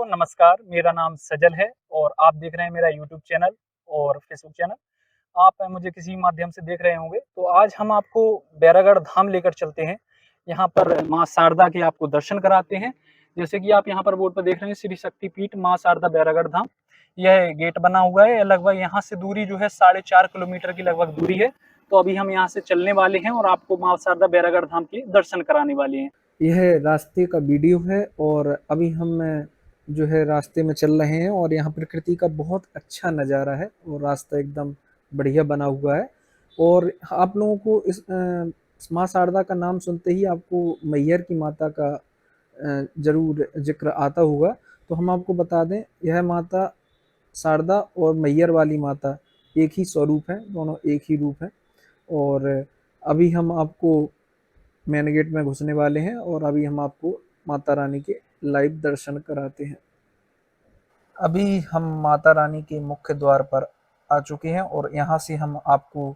दोस्तों नमस्कार, मेरा नाम सजल है और आप देख रहे हैं मेरा यूट्यूब चैनल और फेसबुक चैनल। आप मुझे किसी माध्यम से देख रहे होंगे, तो आज हम आपको बैरागढ़ धाम लेकर चलते हैं। यहाँ पर माँ शारदा के आपको दर्शन कराते हैं। जैसे कि आप यहाँ पर बोर्ड पर देख रहे हैं, श्री शक्तिपीठ माँ शारदा बैरागढ़ धाम। यह गेट बना हुआ है, लगभग यहाँ से दूरी जो है 4.5 किलोमीटर की लगभग दूरी है। तो अभी हम यहाँ से चलने वाले हैं और आपको माँ शारदा बैरागढ़ धाम के दर्शन कराने वाले हैं। यह रास्ते का वीडियो है और अभी हम जो है रास्ते में चल रहे हैं और यहाँ प्रकृति का बहुत अच्छा नज़ारा है और रास्ता एकदम बढ़िया बना हुआ है। और आप लोगों को इस माँ शारदा का नाम सुनते ही आपको मैहर की माता का ज़रूर जिक्र आता होगा। तो हम आपको बता दें, यह माता शारदा और मैहर वाली माता एक ही स्वरूप है, दोनों एक ही रूप हैं। और अभी हम आपको मेन गेट में घुसने वाले हैं और अभी हम आपको माता रानी के लाइव दर्शन कराते हैं। अभी हम माता रानी के मुख्य द्वार पर आ चुके हैं और यहाँ से हम आपको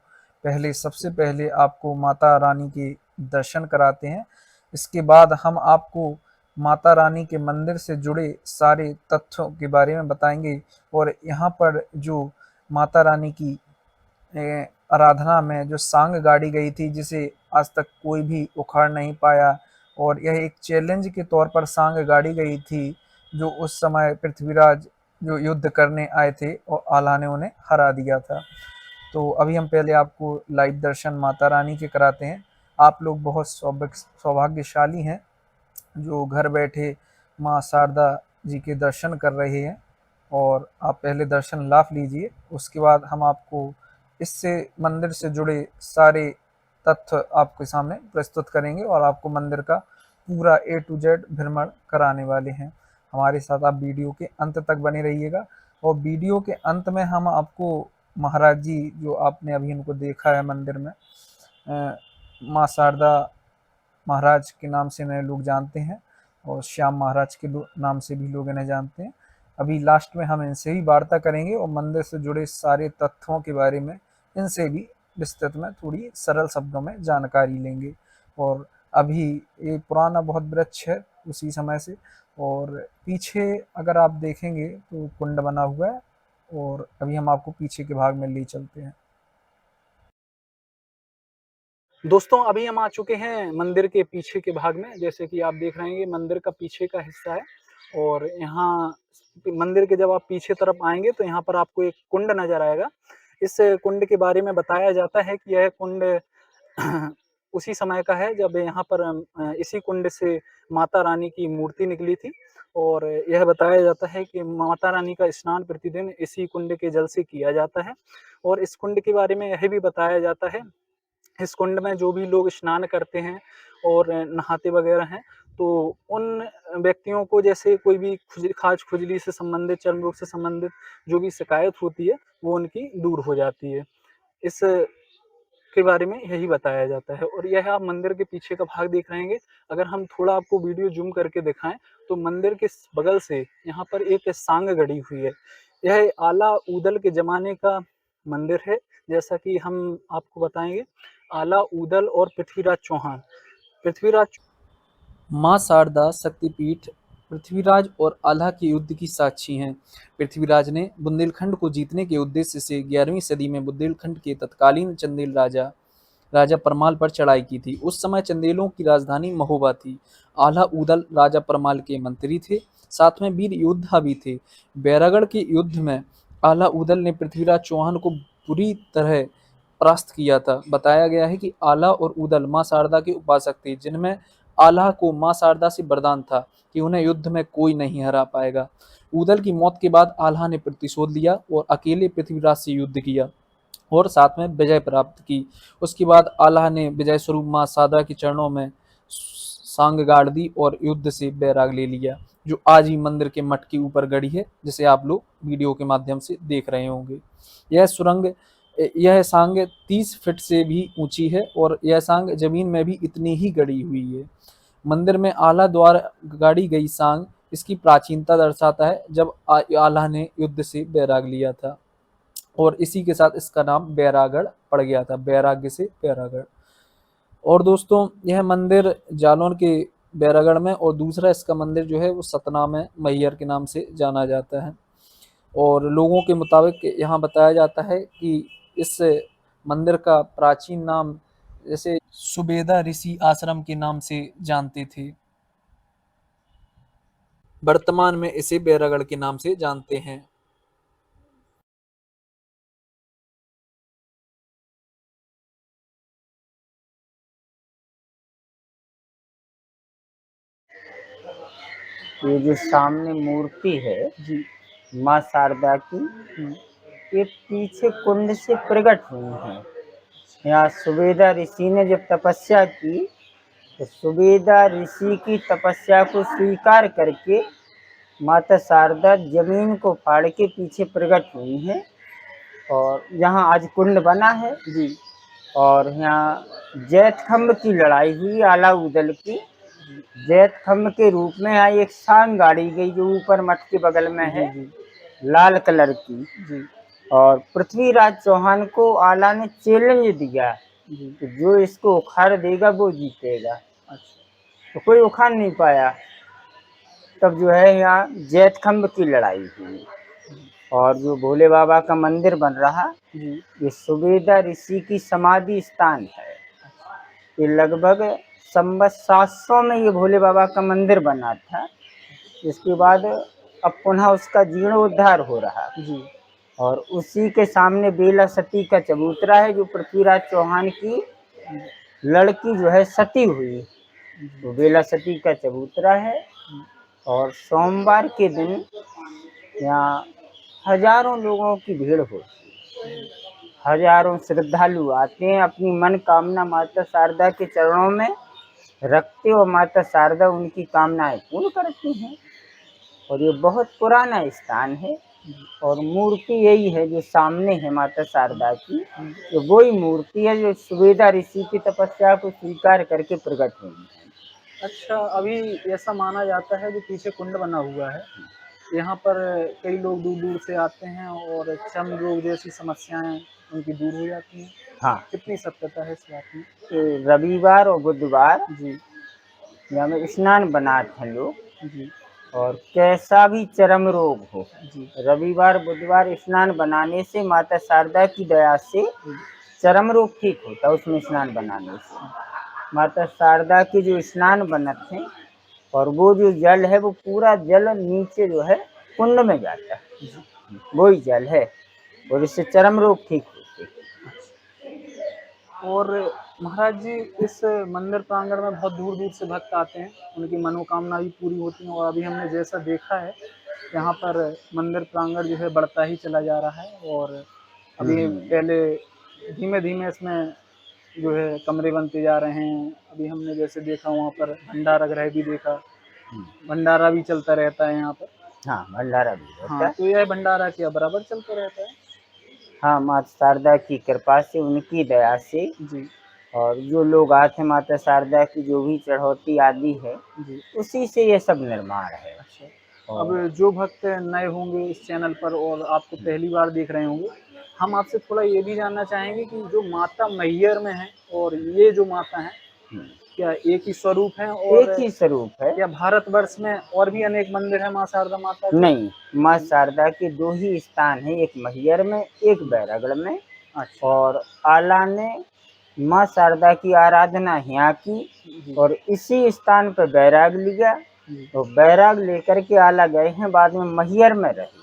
सबसे पहले आपको माता रानी के दर्शन कराते हैं। इसके बाद हम आपको माता रानी के मंदिर से जुड़े सारे तथ्यों के बारे में बताएंगे और यहाँ पर जो माता रानी की आराधना में जो सांग गाड़ी गई थी, जिसे आज तक कोई भी उखाड़ नहीं पाया, और यह एक चैलेंज के तौर पर सांग गाड़ी गई थी, जो उस समय पृथ्वीराज जो युद्ध करने आए थे और आल्हा ने उन्हें हरा दिया था। तो अभी हम पहले आपको लाइव दर्शन माता रानी के कराते हैं। आप लोग बहुत सौभाग्यशाली हैं जो घर बैठे माँ शारदा जी के दर्शन कर रहे हैं, और आप पहले दर्शन लाभ लीजिए। उसके बाद हम आपको इससे मंदिर से जुड़े सारे तथ्य आपके सामने प्रस्तुत करेंगे और आपको मंदिर का पूरा A to Z भ्रमण कराने वाले हैं। हमारे साथ आप वीडियो के अंत तक बने रहिएगा और वीडियो के अंत में हम आपको महाराज जी, जो आपने अभी इनको देखा है मंदिर में, माँ शारदा महाराज के नाम से इन्हें लोग जानते हैं और श्याम महाराज के नाम से भी लोग इन्हें जानते हैं। अभी लास्ट में हम इनसे ही वार्ता करेंगे और मंदिर से जुड़े सारे तथ्यों के बारे में इनसे भी विस्तृत में थोड़ी सरल शब्दों में जानकारी लेंगे। और अभी ये पुराना बहुत वृक्ष है उसी समय से, और पीछे अगर आप देखेंगे तो कुंड बना हुआ है, और अभी हम आपको पीछे के भाग में ले चलते हैं। दोस्तों अभी हम आ चुके हैं मंदिर के पीछे के भाग में। जैसे कि आप देख रहे हैं, ये मंदिर का पीछे का हिस्सा है और यहाँ मंदिर के जब आप पीछे तरफ आएंगे तो यहाँ पर आपको एक कुंड नजर आएगा। इस कुंड के बारे में बताया जाता है कि यह कुंड उसी समय का है जब यहाँ पर इसी कुंड से माता रानी की मूर्ति निकली थी। और यह बताया जाता है कि माता रानी का स्नान प्रतिदिन इसी कुंड के जल से किया जाता है। और इस कुंड के बारे में यह भी बताया जाता है, इस कुंड में जो भी लोग स्नान करते हैं और नहाते वगैरह हैं, तो उन व्यक्तियों को जैसे कोई भी खाज खुजली से संबंधित, चर्म रोग से संबंधित जो भी शिकायत होती है, वो उनकी दूर हो जाती है। इस के बारे में यही बताया जाता है। और यह आप मंदिर के पीछे का भाग देख रहे हैं। अगर हम थोड़ा आपको वीडियो जूम करके दिखाएं तो मंदिर के बगल से यहाँ पर एक सांग गड़ी हुई है। यह आला ऊदल के जमाने का मंदिर है। जैसा कि हम आपको बताएंगे, आला ऊदल और पृथ्वीराज चौहान, पृथ्वीराज माँ शारदा शक्तिपीठ पृथ्वीराज और आल्हा के युद्ध की साक्षी हैं। पृथ्वीराज ने बुंदेलखंड को जीतने के उद्देश्य से 11वीं सदी में बुंदेलखंड के तत्कालीन चंदेल राजा राजा परमाल पर चढ़ाई की थी। उस समय चंदेलों की राजधानी महोबा थी। आल्हा उदल राजा परमाल के मंत्री थे, साथ में वीर योद्धा भी थे। बैरागढ़ के युद्ध में आल्हा उदल ने पृथ्वीराज चौहान को बुरी तरह परास्त किया था। बताया गया है कि आल्हा और उदल माँ शारदा के उपासक थे, जिनमें आल्हा को माँ शारदा से वरदान था कि उन्हें युद्ध में कोई नहीं हरा पाएगा। उदल की मौत के बाद आल्हा ने प्रतिशोध लिया और अकेले पृथ्वीराज से युद्ध किया और साथ में विजय प्राप्त की। उसके बाद आल्हा ने विजय स्वरूप माँ शारदा के चरणों में सांग गाड़ दी और युद्ध से बैराग ले लिया, जो आज ही मंदिर के मठ के ऊपर गड़ी है, जिसे आप लोग वीडियो के माध्यम से देख रहे होंगे। यह सांग 30 फीट से भी ऊंची है और यह सांग जमीन में भी इतनी ही गड़ी हुई है। मंदिर में आल्हा द्वारा गाड़ी गई सांग इसकी प्राचीनता दर्शाता है, जब आल्हा ने युद्ध से बैराग लिया था, और इसी के साथ इसका नाम बैरागढ़ पड़ गया था, बैराग्य से बैरागढ़। और दोस्तों, यह मंदिर जालौन के बैरागढ़ में, और दूसरा इसका मंदिर जो है वो सतना में मैहर के नाम से जाना जाता है। और लोगों के मुताबिक यहाँ बताया जाता है कि इस मंदिर का प्राचीन नाम जैसे सुबेदा ऋषि आश्रम के नाम से जानते थे, वर्तमान में इसे बैरागढ़ के नाम से जानते हैं। ये जो सामने मूर्ति है जी। माँ शारदा की, ये पीछे कुंड से प्रकट हुई है। यहाँ सुबेदा ऋषि ने जब तपस्या की तो सुबेदा ऋषि की तपस्या को स्वीकार करके माता शारदा जमीन को फाड़ के पीछे प्रकट हुई है, और यहाँ आज कुंड बना है जी। और यहाँ जैतखम्ब की लड़ाई हुई आला उदल की। जैतखम्ब के रूप में यहाँ एक सांग गाड़ी गई जो ऊपर मठ के बगल में है, लाल कलर की। जी। और पृथ्वीराज चौहान को आला ने चैलेंज दिया कि जो इसको उखाड़ देगा वो जीतेगा। तो कोई उखाड़ नहीं पाया। तब जो है यहाँ जैतखम्ब की लड़ाई हुई, और जो भोले बाबा का मंदिर बन रहा ये सुबेदा ऋषि की समाधि स्थान है। ये लगभग संवत 700 में ये भोले बाबा का मंदिर बना था। इसके बाद अब पुनः उसका जीर्णोद्धार हो रहा जी। और उसी के सामने बेला सती का चबूतरा है, जो पृथ्वीराज चौहान की लड़की जो है सती हुई, तो बेला सती का चबूतरा है। और सोमवार के दिन यहाँ हजारों लोगों की भीड़ होती है। हजारों श्रद्धालु आते हैं, अपनी मनोकामना माता शारदा के चरणों में रखते, और माता शारदा उनकी कामनाएं पूर्ण करती हैं। और ये बहुत पुराना स्थान है, और मूर्ति यही है जो सामने है माता शारदा की। तो वही मूर्ति है जो सुबेदा ऋषि की तपस्या को स्वीकार करके प्रकट हुई है। अच्छा, अभी ऐसा माना जाता है जो पीछे कुंड बना हुआ है, यहाँ पर कई लोग दूर-दूर से आते हैं और चर्म रोग जैसी समस्याएँ उनकी दूर हो जाती हैं। हाँ, कितनी सत्यता है इस बात में? रविवार और बुधवार जी। यहाँ में स्नान बनाते हैं लोग। जी। और कैसा भी चर्म रोग हो, जी। रविवार बुधवार स्नान बनाने से माता शारदा की दया से चर्म रोग ठीक होता है। उसमें स्नान बनाने से माता शारदा के जो स्नान बनते हैं, और वो जो जल है वो पूरा जल नीचे जो है कुंड में जाता है, वही जल है, और इससे चर्म रोग ठीक होते हैं। और महाराज जी, इस मंदिर प्रांगण में बहुत दूर-दूर से भक्त आते हैं, उनकी मनोकामना भी पूरी होती है। और अभी हमने जैसा देखा है, यहाँ पर मंदिर प्रांगण जो है बढ़ता ही चला जा रहा है, और अभी पहले धीमे-धीमे इसमें जो है कमरे बनते जा रहे हैं। अभी हमने जैसे देखा वहाँ पर भंडारा गृह भी देखा, भंडारा भी चलता रहता है यहाँ पर। हाँ, भंडारा भी रहता हाँ, है। तो यह भंडारा क्या बराबर चलता रहता है? हाँ, माता शारदा की कृपा से, उनकी दया से। जी। और जो लोग आते हैं माता शारदा की जो भी चढ़ौती आदि है जी। उसी से ये सब निर्माण है। अच्छा। अब और जो भक्त नए होंगे इस चैनल पर और आपको पहली बार देख रहे होंगे, हम आपसे थोड़ा ये भी जानना चाहेंगे कि जो माता मैहर में है और ये जो माता हैं, क्या एक ही स्वरूप हैं? और एक ही स्वरूप है। क्या भारतवर्ष में और भी अनेक मंदिर हैं माँ शारदा माता के? नहीं, माँ शारदा के 2 ही स्थान हैं, एक मैहर में, एक बैरागढ़ में। अच्छा। और आला ने माँ शारदा की आराधना यहाँ की, और इसी स्थान पर बैराग लिया। तो बैराग लेकर के आला गए हैं, बाद में मैहर में रहे।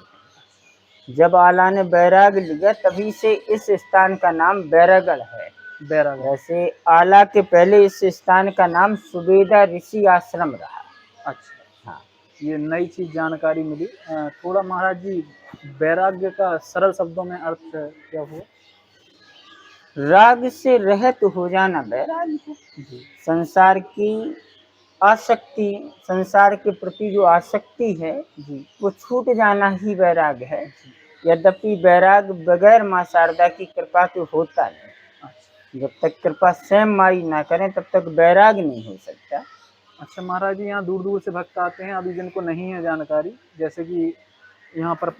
जब आला ने बैराग लिया तभी से इस स्थान का नाम बैरागढ़ है। बैरागढ़। वैसे आला के पहले इस स्थान का नाम सुबेदा ऋषि आश्रम रहा। अच्छा। हाँ, ये नई चीज़ जानकारी मिली। थोड़ा महाराज जी, वैराग्य का सरल शब्दों में अर्थ क्या हुआ? राग से रहित हो जाना वैराग्य है। जी। संसार की आसक्ति, संसार के प्रति जो आसक्ति है वो छूट जाना ही वैराग है। यद्यपि वैराग बगैर माँ शारदा की कृपा के होता नहीं। जब तक कृपा स्वयं माई ना करें तब तक वैराग नहीं हो सकता। अच्छा महाराज जी, यहाँ दूर-दूर से भक्त आते हैं, अभी जिनको नहीं है जानकारी, जैसे कि यहाँ पर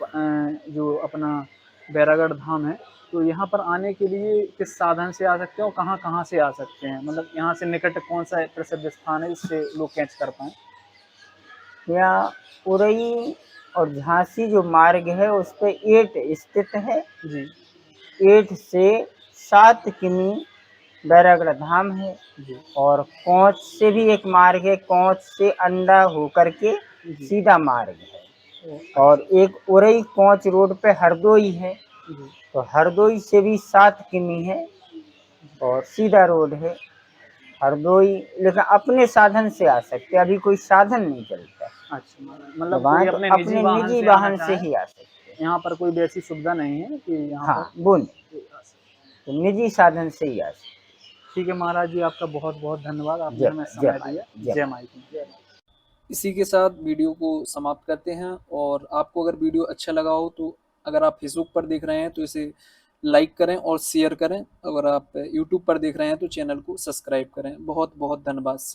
जो अपना बैरागढ़ धाम है, तो यहाँ पर आने के लिए किस साधन से आ सकते हैं और कहाँ-कहाँ से आ सकते हैं? मतलब यहाँ से निकट कौन-सा प्रसिद्ध स्थान है जिससे लोग कैच कर पाएँ? यहाँ उरई और झांसी जो मार्ग है उस पे एट स्थित है। जी, 8 से 7 किमी बैरागढ़ धाम है। जी, और कोंच से भी एक मार्ग है, कोंच से अंडा होकर के जी। सीधा मार्ग है। ओह! और एक उरई कोंच रोड पे हरदोई है, जी, तो हरदोई से भी 7 किमी है और सीधा रोड है हरदोई। लेकिन अपने साधन से आ सकते हैं, अभी कोई साधन नहीं चलता। अच्छा मतलब वहाँ कोई तो अपने अपने वाहन निजी से आना वाहन से चाहे, ही आ सकते हैं। यहाँ पर कोई वैसी सुविधा नहीं है कि यहाँ पर हाँ, वो नहीं, कोई आ सके। तो निजी साधन से ही आ सकते ठीक है महाराज जी, आपका बहुत-बहुत धन्यवाद, हैं। आपने हमें जय समय माई, दिया। जय जय माई। माई की। जय माई। इसी के साथ वीडियो को समाप्त करते हैं। और आपको अगर वीडियो अच्छा लगा हो तो अगर आप फेसबुक पर देख रहे हैं तो इसे लाइक करें और शेयर करें। अगर आप यूट्यूब पर देख रहे हैं तो चैनल को सब्सक्राइब करें। बहुत बहुत धन्यवाद।